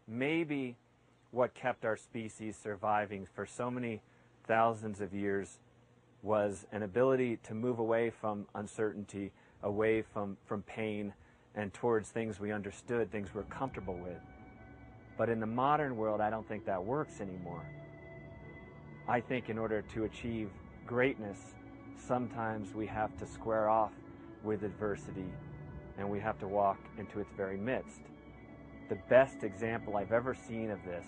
Maybe what kept our species surviving for so many thousands of years was an ability to move away from uncertainty, away from pain, and towards things we understood, things we're comfortable with. But in the modern world, I don't think that works anymore. I think in order to achieve greatness, sometimes we have to square off with adversity and we have to walk into its very midst. The best example I've ever seen of this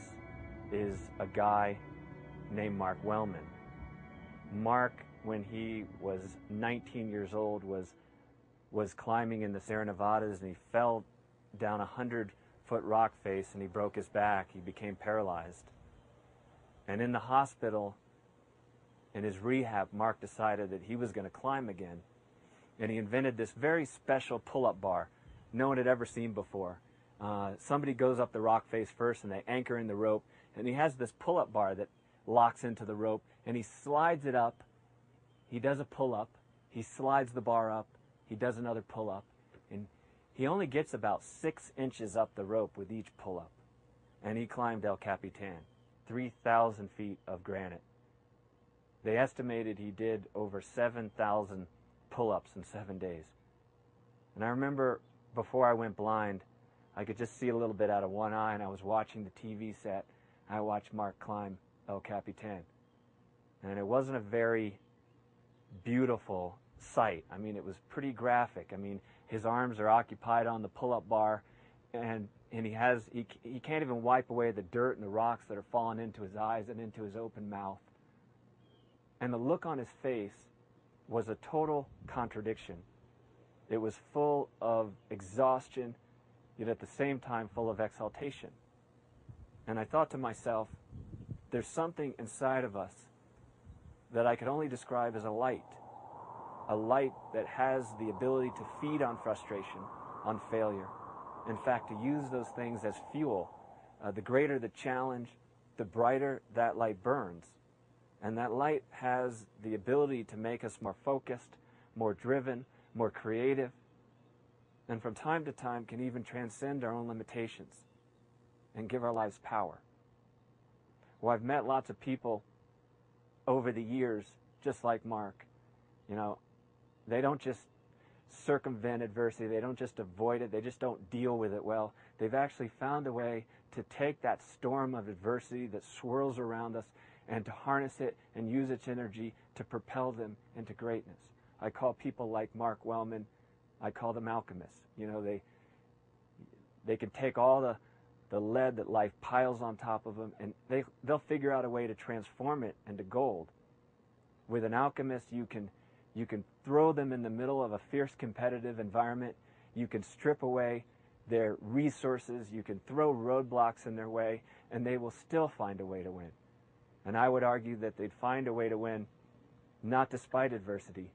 is a guy named Mark Wellman. Mark, when he was 19 years old, was climbing in the Sierra Nevadas, and he fell down a 100-foot rock face and he broke his back. He became paralyzed. And in the hospital, in his rehab, Mark decided that he was going to climb again. And he invented this very special pull-up bar no one had ever seen before. Somebody goes up the rock face first and they anchor in the rope, and he has this pull-up bar that locks into the rope, and he slides it up. He does a pull-up, he slides the bar up, he does another pull-up, and he only gets about 6 inches up the rope with each pull-up. And he climbed El Capitan, 3,000 feet of granite. They estimated he did over 7,000 pull-ups in 7 days. And I remember before I went blind, I could just see a little bit out of one eye, and I was watching the TV set. I watched Mark climb El Capitan. And it wasn't a very beautiful sight. I mean, it was pretty graphic. I mean, his arms are occupied on the pull-up bar, and he can't even wipe away the dirt and the rocks that are falling into his eyes and into his open mouth. And the look on his face was a total contradiction. It was full of exhaustion, yet at the same time full of exaltation. And I thought to myself, there's something inside of us that I could only describe as a light that has the ability to feed on frustration, on failure. In fact, to use those things as fuel. The greater the challenge, the brighter that light burns. And that light has the ability to make us more focused, more driven, more creative, and from time to time can even transcend our own limitations and give our lives power. Well, I've met lots of people over the years, just like Mark. You know, they don't just circumvent adversity, they don't just avoid it, they just don't deal with it well. They've actually found a way to take that storm of adversity that swirls around us and to harness it and use its energy to propel them into greatness. I call people like Mark Wellman, I call them alchemists. You know, they can take all the lead that life piles on top of them, and they'll figure out a way to transform it into gold. With an alchemist, you can throw them in the middle of a fierce competitive environment. You can strip away their resources. You can throw roadblocks in their way, and they will still find a way to win. And I would argue that they'd find a way to win not despite adversity,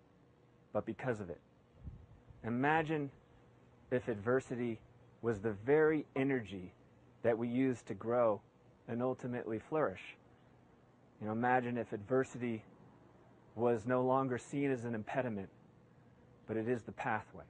but because of it. Imagine if adversity was the very energy that we use to grow and ultimately flourish. You know, imagine if adversity was no longer seen as an impediment, but it is the pathway.